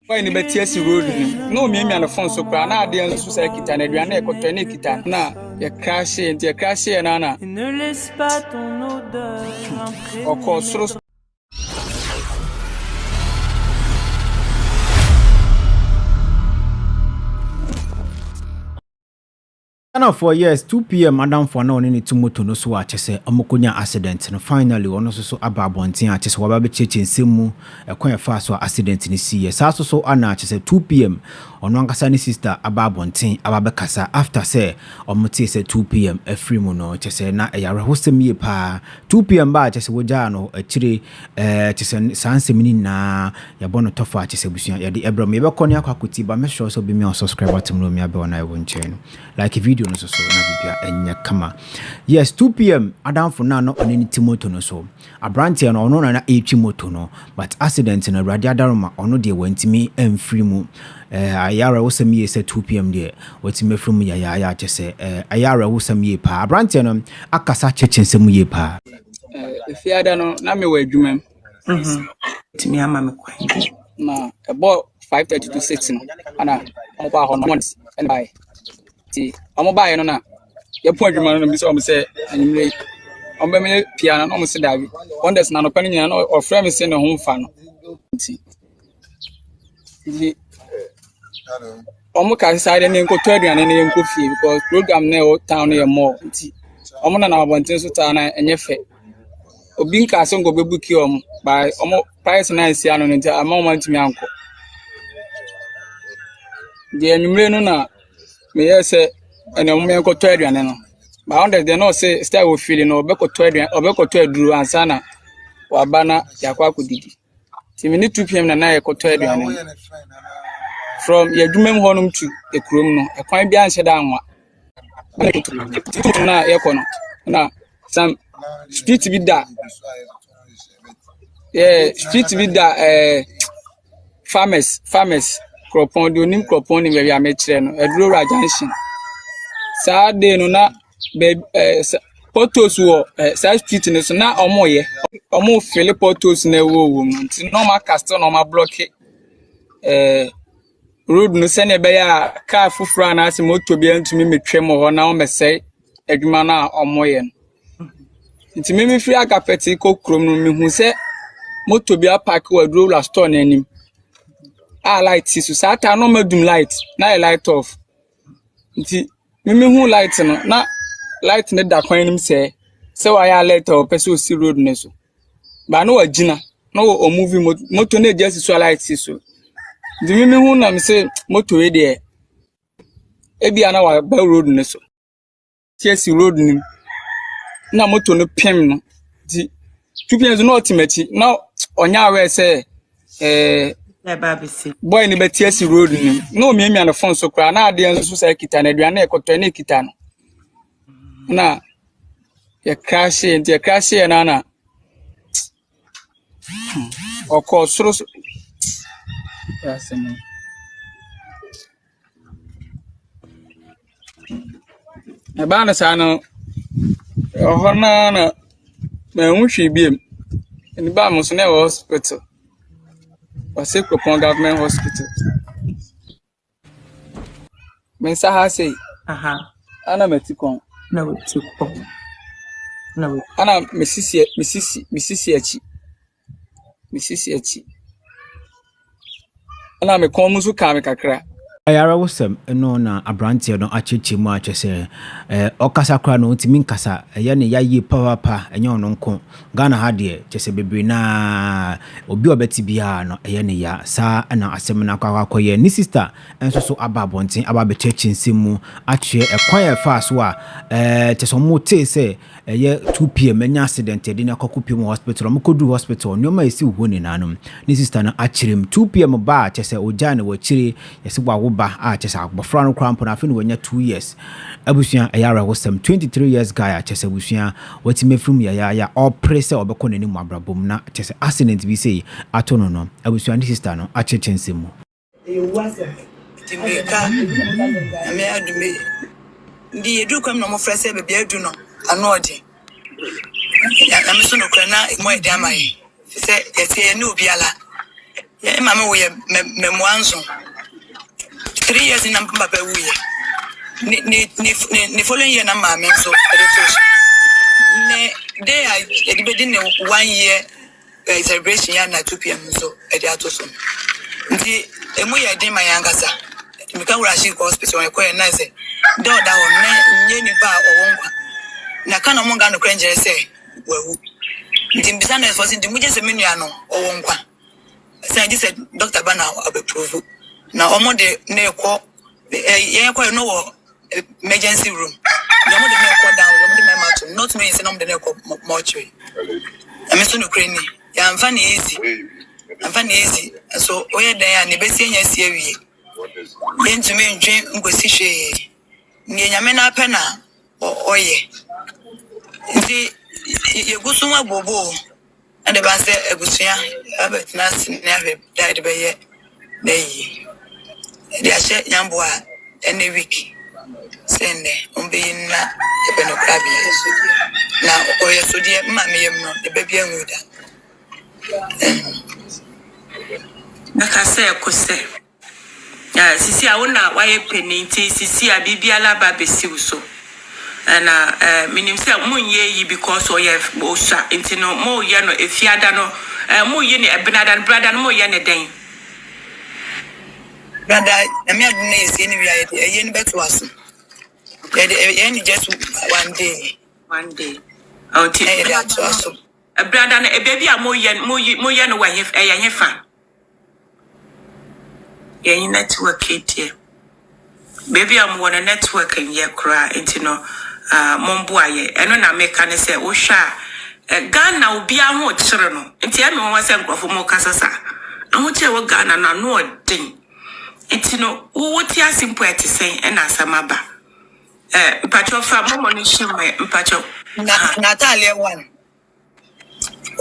Why in the Betiasi road? No, me and the phone so crown. I didn't say Kitan, and you are not Kitan. Now, you're crashing, you're crashing, Anna. Ne laisse pas ton odeur Of course, Now for years 2 p.m. Madam for now ni tumuto no so achese amokonya accident no finally ono so ababonten achese wababe cheche nsemu ekwan fa so accident ni see sa so ana achese 2 p.m. ono ankasa ni sister ababonten ababe kasa after say omote say 2 p.m. free mu no achese na eyare hosem ye pa 2 p.m. ba achese woja no achire achese sansem ni na yabono tofa achese busuan ya de ebram ye be koni akwakuti ba me sure so be me subscribe to me abe ona ewo nchen like video no so na bibia enya kama. Yes, 2 p.m. Adam for now no on Timoto no so. Abrantia no ono na echi moto no, but accident na radio daruma ono de wentimi emfiri mu. Ayara wosami say 2 p.m. there. Wetime from ya chese ayara wosami pa. Abrantia no akasa chechensem ye pa. If you ada no na me wa adwuma. Timi ama me kwan. Na about 5:30 to 6 no. Ana mo pa ho months and bye. I'm buy no na ye point man no bi so say anime on be me piano no mo se davi on des na no pani nyina no o frame se ne ho mfa no nti omo ka side ne nko to aduane ne nko fie because program na o town ye more nti omo na abonten so ta na enye fe obi nka se ngo bebuki omo by omo price na isi ano nti ama omo ntimi anko de anime no na me say and I'm going to tell you no. But on they no say stay with feeling no be ko to aduru ansana wa bana yakwa kudidi. Ti me 2 p.m. na ye ko to aduane. From ye dwumem honum to e krom no e kwan bia anhye da anwa. Na ye ko no. Na some street bi da. Street bi da farmers kropon do nim kropon ni we am kire no aduru junction. Saturday no na photos wo street no so na omo fele photos na wo nti no ma cast no ma block road no se na be ya car fufura na ase moto bi antumi metwem ho na o mesai adwuma na omo ye nti me free akapeti ko krom no me hu se moto bi park wa duro store na anim light so sata no madum light na light off nti me hu light no na light ne da kwan nim se wa ya light o pese si road ne so ba no wagina no o movie moto na just so light so di me hu na me se moto we de e bia na wa ba road ne so si road nim na moto no pem no di tupienzo no ultimate na onya we se boy ni Betiasi road ni no me na phone so kra na ade so say kita na aduane ekoto na kita no na ye crash na of course so yasem e ba na sa no ho na ma nwhwe biem ni ba mo so na hospital Ose Kropon Government Hospital. Mensa ha say. Ana metikon. Na wetikon. Ana misisi achi. Ana me kon musu ka me kakra. Ayara wosem no na abrantie no acheche mu achese okasa kra no ntimi nkasa ye ne yaye papa enye ono nko Ghana ha de chese bebre na obi obeti bia no ye ne ya sa na asem na akwakoye ni sister enso so ababonten ababecheche nsemu ache ekwan ya fa so a chese mo te se ye 2 p.m. enya accident de na kokopim hospital mo kodu hospital nyoma esi wo ni nanom ni sister na achirem 2 p.m. ba chese oja ne wachire yesi gwa ba chese agbofra no krampo na afi no wanya 2 years abusuan ayara wosem 23 years guy chese abusuan wati mefrum ya all press obekọ nani mu abrabom na chese accident bi sei atono no abusuan sister no achechensemu timeka me adume ndi edu kwam no mo frese be bia edu no ano ode ya me so no kwa na mo ede amaye se yete ne obi ala Yeah, Mamma, we memoirs. 3 years in Papa, we the following year, Mamma, so they are within 1 year celebration at 2 p.m. so at the Atoson. The Moya did my younger son. Because Rashi hospital, I quite nice. Don't down any bar or one. Nakano Mongano Cranger say, well, the business was in the Mujas Miniano or one. Say, this said Dr. Bana of approval. Now, almost the near call, quite no emergency room. No more the mail call down, not me, it's not the neck mortuary. I'm Mr. Ukraine. I'm funny easy. I'm funny easy. So, where they are, the best yes, here. Then to me, dream, go see near Yamena Pena or Oye. See, you go somewhere, Bobo, and the Basse Egusia, Albert Nas never died by yet. They are shed Yamboa any week. Send on being a penocrabi. Now, Oya so dear, Mammy, the baby and Muda. Like I say, I could say. Sisi a wona waye peniti sisi a bibia la ba besiw so na minim say munye yi because oye osa intino mo ye no efiada no mo ye ne ebnada brother no mo ye ne den brother emi aduna esi ni wi aye ni beto aso ye just 1 day until aso brother na baby a mo ye no wa hefa yeah, network it here. Baby, I'm on a network and yeah, cry into no Momboye. And when I make an say, oh, sha, Ghana will be a more children. And tell me one cent for more casasa. I want you to Ghana and no thing. It's no, what you are simple to say, and as a maba. Patcho for money, she my patcho. Natalia one.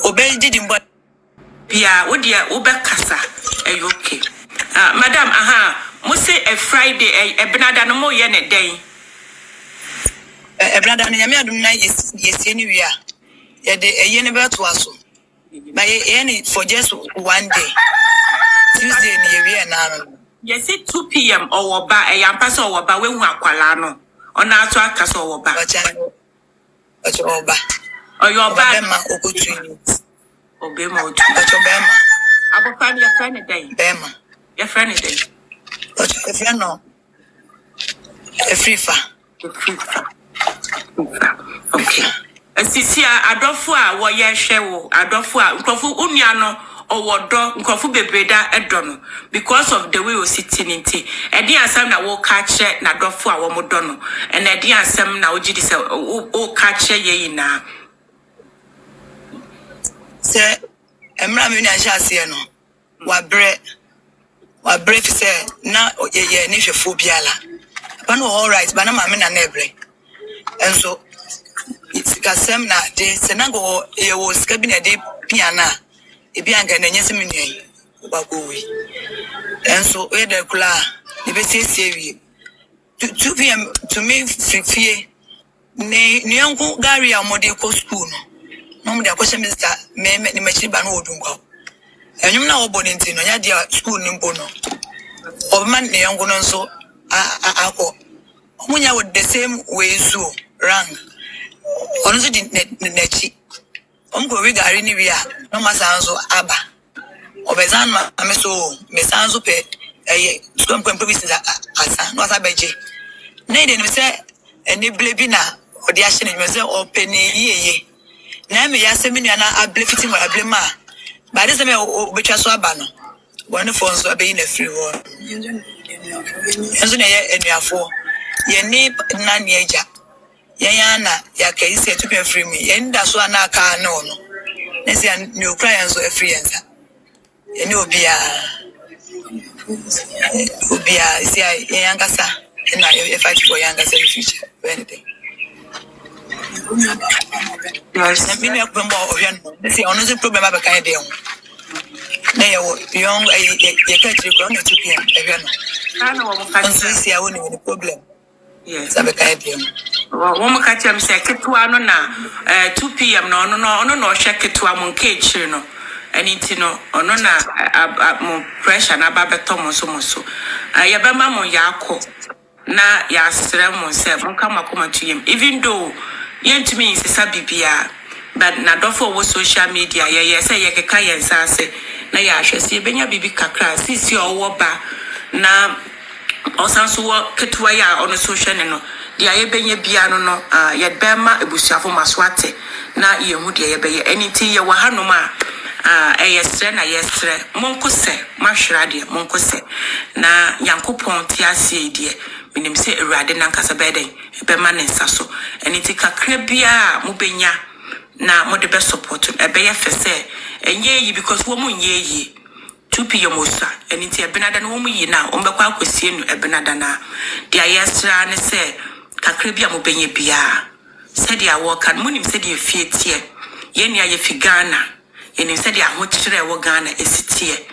Obey didn't but. Yeah, what dear, Obekasa, okay. Madam, must say a Friday, a Benada no more yen a day. A brother, Yamia is anywhere. A yen about to us. By any for just 1 day. Tuesday near now. Yes, it 2 p.m. or by a young pass or by when we are Qualano on our track as or by or your Bama or good trees. Or Bema, but your Bama. I will find your friend a day. Bama. Your friend is there. But if you know, a free fa. Okay. Sisi adofo wo ye hwe adofo nkofo uniano owodo nkofo bebreda edono because of the way we sitting inti edi asem na wo ka che na adofo wo modono and edi asem na ogidi se o ka che ye yina se emra me ni ahase no wa brief say na ye ni hwefo biala but no all right but na ma me na nebre and so it's kasem na de senago ye wo ska bi na de piana e bi anga na nyese menui ba go wi and so we de kula e be siesie wi 2 p.m. to me fifie ne nyanko gari a mode ko school no mo de akwese mister me ni machiri ba no odunko enyum na obo nti no nya dia school ni mbo no obman ne yango no so akọ omunya with the same way so rang onu so di nechi omko wi gari ni wi a no masanzo aba obezan ma ameso mesanzo pe so mpempe business asa no asa beje na de no se eni blebi na odi ahye ne me se open yeye na me ya se me nua na able fitim wa able ma ba de se me obetwa so aba no one phone so be in a free one enzo na ye enuafo ye ni na ne eja ye ya na ya ka isi etupe free me ye nda so na aka no no na se ni okra ya so free enza ye ni obia isi ye yangasa na ye fight for yangasa in future anything yes na bini akwembo ohwe no se ono se problem aba kan de ho na ye young ye ka tiri ko no 2 p.m. ehwe no ana wo ka si ya woni ni problem yes sabe ka de wo mo ka tiem se ketua no na 2 p.m. no no hwe ketua mo nke chiri no Anything or no more pressure na babeto moso. Yabama mo yako na ya stremo se mo kama kuma to him. Even though yent me is sabibia, but na dofo wo social media ye say ye keka ye nsase na ya hwese benya bibi kakra sisi owo ba na osanso wo ketua ya on social no dia ye benye bia no ye bema ebusuafo maswate na ye hu dia ye beye anything ye wa hanoma yesre na yesre monkose mahwera de monkose na yankopon ti ase die minim se ewrade na nkasa beden ebe ma ne nsa so eniti kakra bia mo benya na mo de be support ebe ye fese enye yi because wo mo nye yi 2 pm osa eniti ebe na da no mo yi na o mbekwa akosie nu ebe na da na de yesra ne se kakra bia mo benya bia se de awo kan mo nim se de fie tie ye ne aye figana yenim said ya ho kire wo Ghana esitie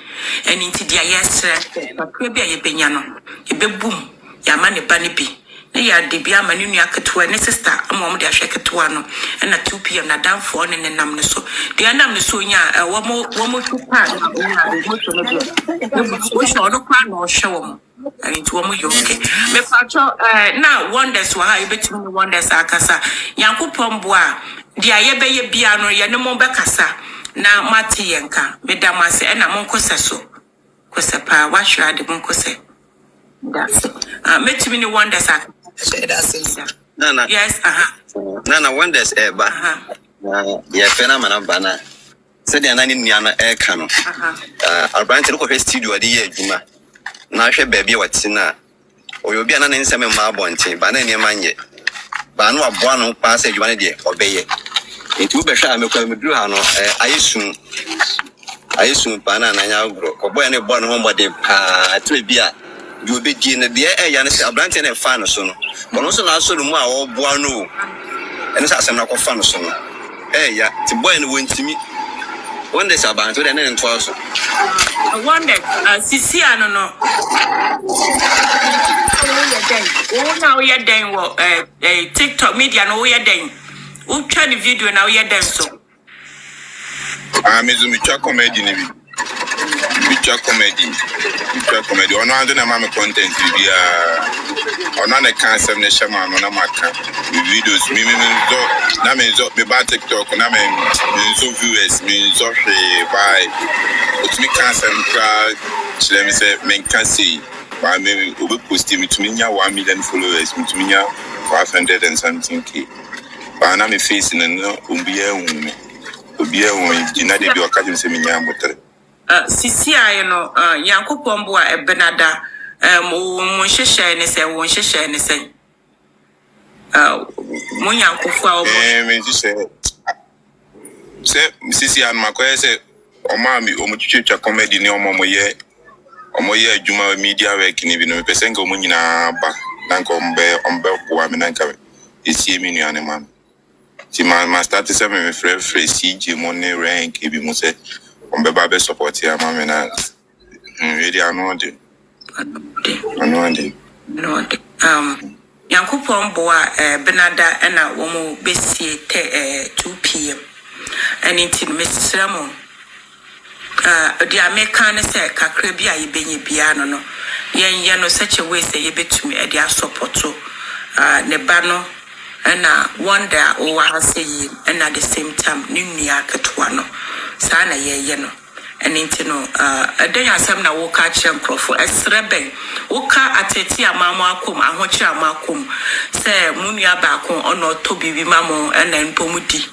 eni nti dia yesre kakra bia ye benya no ye bebum ya ma ne ba ne bi na ya de bia ma ne nua ketewa ne sister amom de ahwe ketewa no na 2 pm na danfo ne nam ne so de nam ne so nya wo mo tupa na mo so no de wo so no kwa no hwe wo mo eni nti wo mo yo okay me pacho na wonders wa ha ye betumi wonders akasa yankopon bo a dia ye be ye bia no ye ne mo be kasa na mati yenka medamase ena monkose so kosepa wahwera de monkose that's metimi ni wonders Nana yes Nana wonders eba ya fena manabana said ya nani niana eka no Albrant no ko studio ade ye adwuma na hwe baabi wati na oyobi ana ne nseme ma abonte ba na ne manye ba no aboa no pa sa adwuma ne de obeye nti wo behwa amekwa meduru ha no ayesu pa na anya agro ko boy ne bo no homode pa trebi a bi obedi ne de ya ne se Albrant ne fa no so no bono so na so mu a wo boa no ene sa asem na ko fa no so no ya ti boy ne wontimi wonder say Albrant we de ne nto so wonder sisi ano no now we are den wo TikTok media no we are den who try the video now we are den so Mizumi cha comedy ni bicha comedy ono ando na mama content bia ono na cancer ne shama no na maka videos mi zo na me zo be ba TikTok na me zo viewers mi zo hwe by utmi cancer kra chile mi se men can see ba me obi post mi tumi nya 1 million followers mi tumi nya 500 and something k ba na me face no obiya wu obiya won jina de bi okaje se menya motere sisi aye no yankopon bo a ebenada mo hwehwe ne se won hwehwe ne se mo yankofo a me ji se sisi an makoye se o ma mi o mo twetwa comedy ni o mo ye adwuma media work ni bi no me pese nga o mo nyina ba na nka ombe bo mi na nka esi mi nuane mam ti ma start to say me free CJ money rank e bi mo say on be ba be support ya ma me na really anode yankopon bo a benada na wo mo besie 2 pm anything mesramo the American say kakra bia ye benye bia no yen no such a way say ye betumi e dia support so ne ba no na wonder o wa say and at the same time ni nua ketwa no sa na ye no enti no adan asem na wo ka che nkrofo esreben wo ka ateti amamo akom ahochi amakom say munua ba kon ono to bibi mamo na mpomudi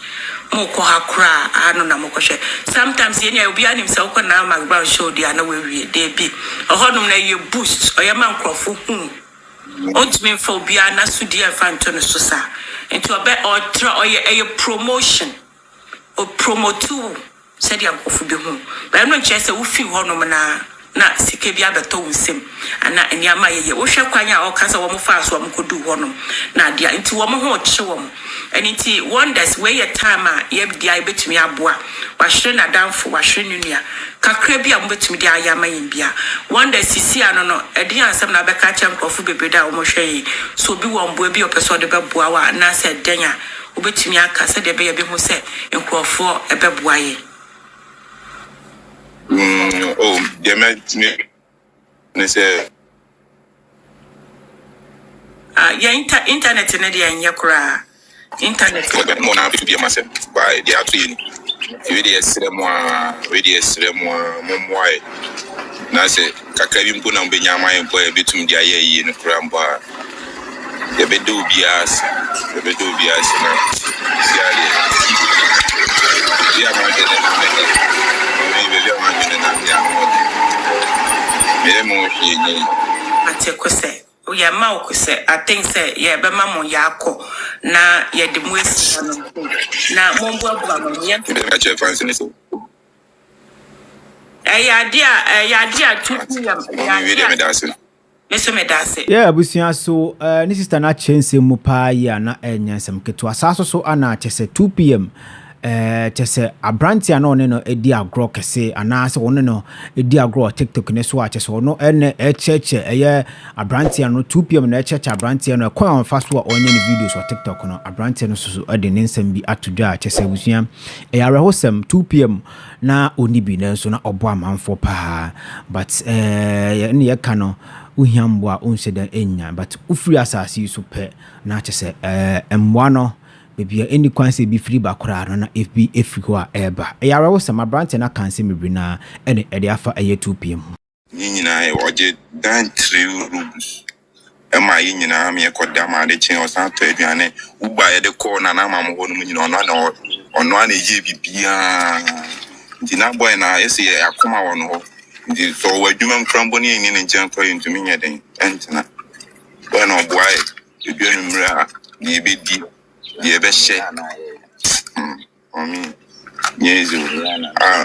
mo ko hakra anu na mo ko hwe sometimes ye obi anim se ko na background show dia na we wie dey bi ohodum na ye boost oyema nkrofo hu ultimate phobia na sudi efanto no so sa enti obe or try oye promotion or promote said yankofu bi hu ba no nche se wo fi honum na sike bi abeto wusem ana eniama ye wo hwe kwanya o kasa wo mo fa so wo kodu honum na dia enti wo mo ho che wo mo enti wonders we your time ye dia betumi aboa wa hwere na danfo wa hwere nunua kakra bi a mo betumi dia ayama yimbia wonders sisi ano no edi ansem na beka che nkofu bebeda wo mo hwe so bi wo mbo bi opeso de beboa wa na se denya wo betumi aka se de be ye bi hu se nkrofo ebeboa ye Oh, they met me. They say, internet in the Yakura. Internet. but more now to be myself by the actually. Radius more. Na say kakari mpo na mbenya man mpo e betum dia ye no kramba ye bedo bias na siade dia man de me mo hie Ate kose o ya ma o kose I think say ye be ma mo yakọ na ye de mo esi na mo mbo abua mo ye be chef fancy so ya dia 2 p.m. me dase Meso me dase. Yeah, abusia so ni sister na chense mu pa ya na enyansam keto asaso so ana chese 2 p.m. chese abrantia no ne no edi agro kese ana se won no edi agro TikTok ne so a chese no ene echeche eye abrantia no 2 p.m. na echeche abrantia no ekwan on fast wa onye ne videos on TikTok no abrantia no so ede ne nsam bi atoda chese abusia arehosem 2 p.m. na oni bi ne so na obo amanfo pa but ne ye ka no uhiambwa unseda enya but ufri asasi so pe na chese emwa no bebia any kwanse bi free bakora no na FB efiko a eba yare wo sama branch na kanse mebri na ene ede afa eye 2 pm nyina e oje dan 3 rooms ema nyina me ekoda ma de chen osan to aduane uba ye de call na ma mo honu nyina ono na ye bibia ndina boy na ese akoma wono ho ndi so wadwuma mkrambo ne yin ne nchen kwa ntumi nya den entina boy no boy eduanu mra ni bedi ye be she omi yezo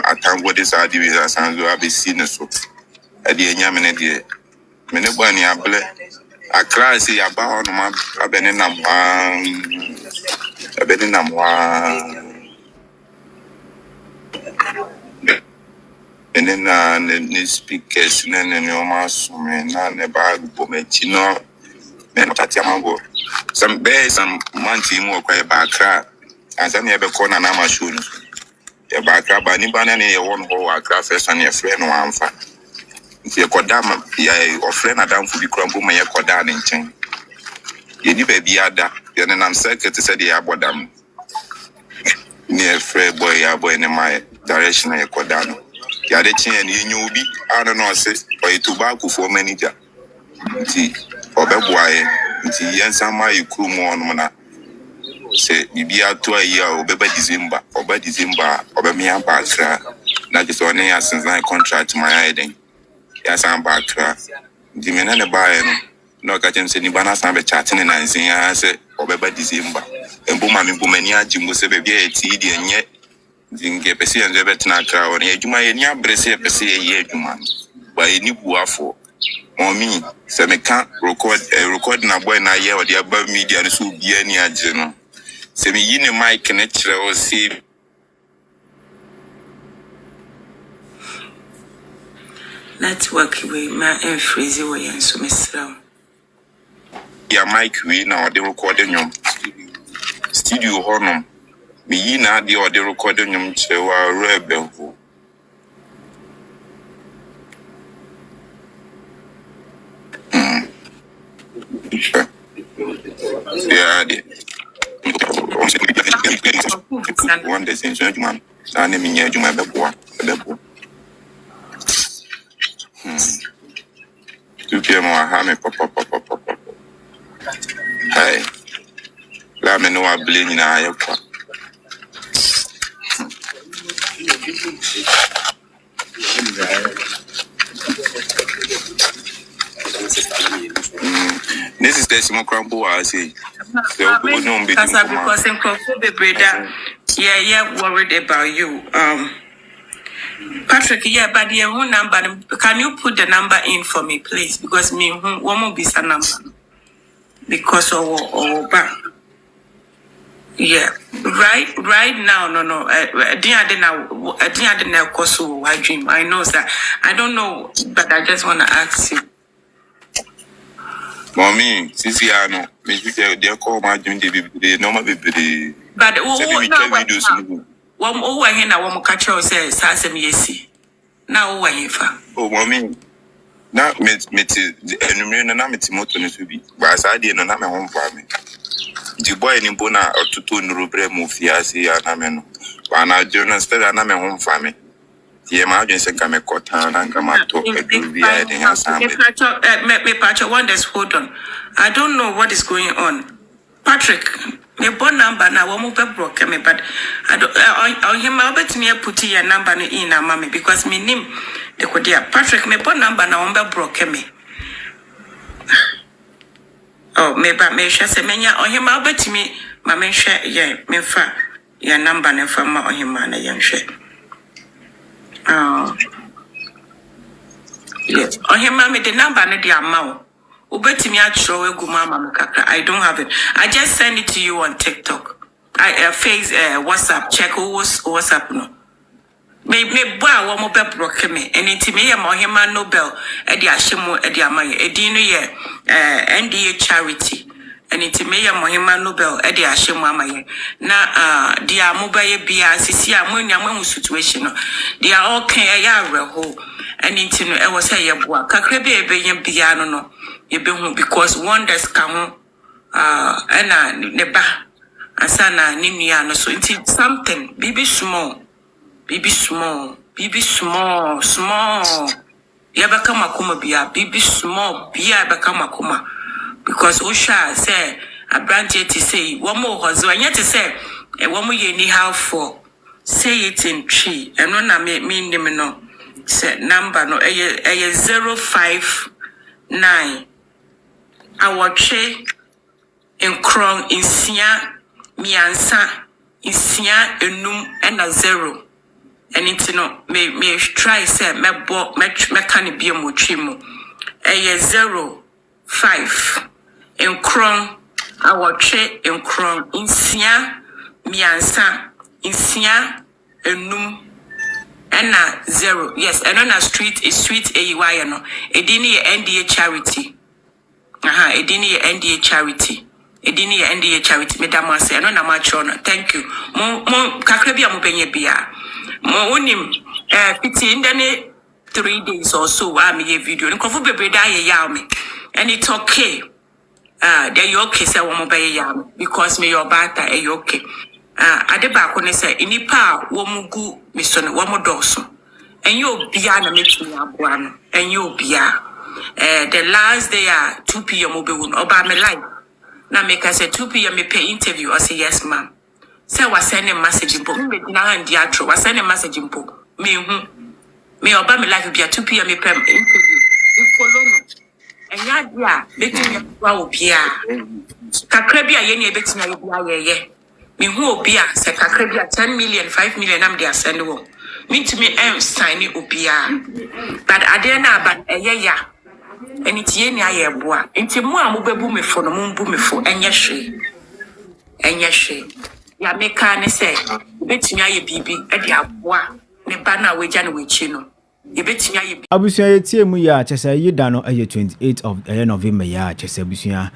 atango de sa di visa sanzo abesi ne so ade enya me ne de me ne boy ni able akra se ya ba hono ma abene nam and then the speakers and then your mass and the bag bomechi no then tatiamago some bears some manti more quite back and some never corner na machine the back but ni banana ye one ho craft first and your friend one fa if you kodama ya or friend adam fu bi krambo ma ye koda na nchen ye ni baby ada ye na nam circuit said the abodam near free boy ya boy in my direction ye koda no ya de chen ni nyu bi ana no se o tobacco for manager nti obeboaye nti yensa ma yekru mu ono na se bibi ato ayi a obeba December obemi abakra na je so ne asensan contract my iden ya san bakra nti me na ne bae no ka chen se ni bana san be chat ne na nsin ya se obeba December embo ma me bomani agimbo se be bia eti di enye zinge pesi enze betina kra won adwuma ye ni abrese pesi ye adwuma ba ye ni buafo momi se me kan record na boy na ye odi aba media no so bia ni age no se me yi ne mic ne kire o si Network we ma freeze we en so mesra ya mic we na odi record nyom studio honom me yi na ade odi record nyom kire wa rebe ho yeah ade one day since man na ne minya adwuma beboa tu que mo ha me papa hai la me no abli ni na ayekwa this is the small crumble I say because in Kofu brother yeah worried about you Patrick, yeah, but the whole number, can you put the number in for me, please? Because me, one more be a number. Because yeah, right now, no. I didn't cause I dream. I know that. I don't know, but I just want to ask you. Mommy, Sisi, I know. Maybe they call my dream. They normal baby. But videos. One over here now, one catcher says, "Sasem yesi." Now when fa. Oh, mommy. Na meti enumere na meti moto no so bi. Ba asade no na me ho mfa me. Di boy ni bona otuto nurubre mu fiase ya na me no. Ba na jono stella na me ho mfa me. Ye ma adwen se ka me kota na ka ma to edu bi ya de hasam. Me Patrick, wonders, hold on. I don't know what is going on. Patrick, me phone number na wo mo be broke me, but I don't on him I bet me put your number in na mama because me name the kodia. Patrick, me phone number na wo be broke me. Oh, me ba me share se menya on him I bet me mama share yeah me fa your number na fa ma on him na yen share. Yes, on him me the number na the amount. Ubetimi atro egu mama mkaka. I don't have it. I just send it to you on TikTok. I face WhatsApp. Check who's WhatsApp no. Me boy wo mo be broke me. Enti me ye mo hema Nobel e di ahemo e di amaye. E di no ye NDA charity. Enti me ye mo hema Nobel e di ahemo amaye. Na di amobaye bia sisi amonua mo situation no. They are all can e ya reho. Enti no e wo say ye boa. Kakra bi e be ye bia no. Because wonders come and neba asana nimia no so it's something baby small yaba kama kuma bia baby small bia ba kama kuma because Osha say a branch to say one more hozo and yet to say a woman ye ni how for say it in tree and when I mean them no say number no a 059 awotwe nkron insia miansa insia enum ena 0 and no me try say me can be mo twemu 05 nkron awotwe nkron insia miansa insia enum ena 0 yes and on a street is street AY no edini NDA charity edini NDA charity madam say no na ma chona thank you mo kakra bia mo benye bia mo wonim pity in the 3 days or so I me video nkofo bebre da ye ya me and it's okay there you okay say wo mo be ya me because me your bata e okay ade ba ko ne say inipa wo mugu me so no wo mo doso and you bia na make me aboa no and you bia the last day at 2 p.m. Oba me live. Now make us say 2 p.m. me pay interview. I say yes, ma'am. Say was sending message in book. Me now and diatro was sending message in book. Me Oba me live be at 2 p.m. me pay interview. You follow no. And ya making me wow bia. Kakrebia yeni ebeti na bia ye. Me who obia say kakrebia 10 million, 5 million am dey send wo. Me to me sign obia. But adena but ya. And it's ye near ye boy. Into more mobebu me for no moon boom for and yes, ya make can say, bet me a baby at your boy, ne banner with Jan with chino. You bet me a abusia tie mu ya chese yi da no 28 of November ya chese abusia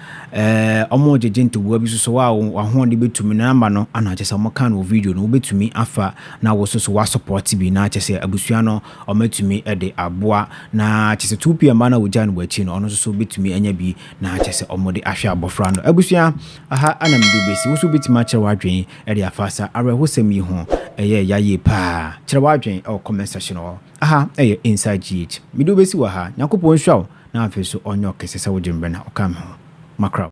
omo jejento bo abiso so wa ho de betumi na amba no ana chese omo kan o video no betumi afa na wo so wa support bi na chese abusia no ometumi e de aboa na chese 2 pm na wo jan wachi no ono so betumi anya bi na chese omo de ahwe abofra no abusia aha ana mdu besi wo so betumi ache wadwen e de afasa arehosem yi ho eye yaye pa chere wadwen e comment section o aha inside GH. Midu besi wa ha. Nyakopon hwa na afeso onyo kese se wo jembe na okam ho. Makra.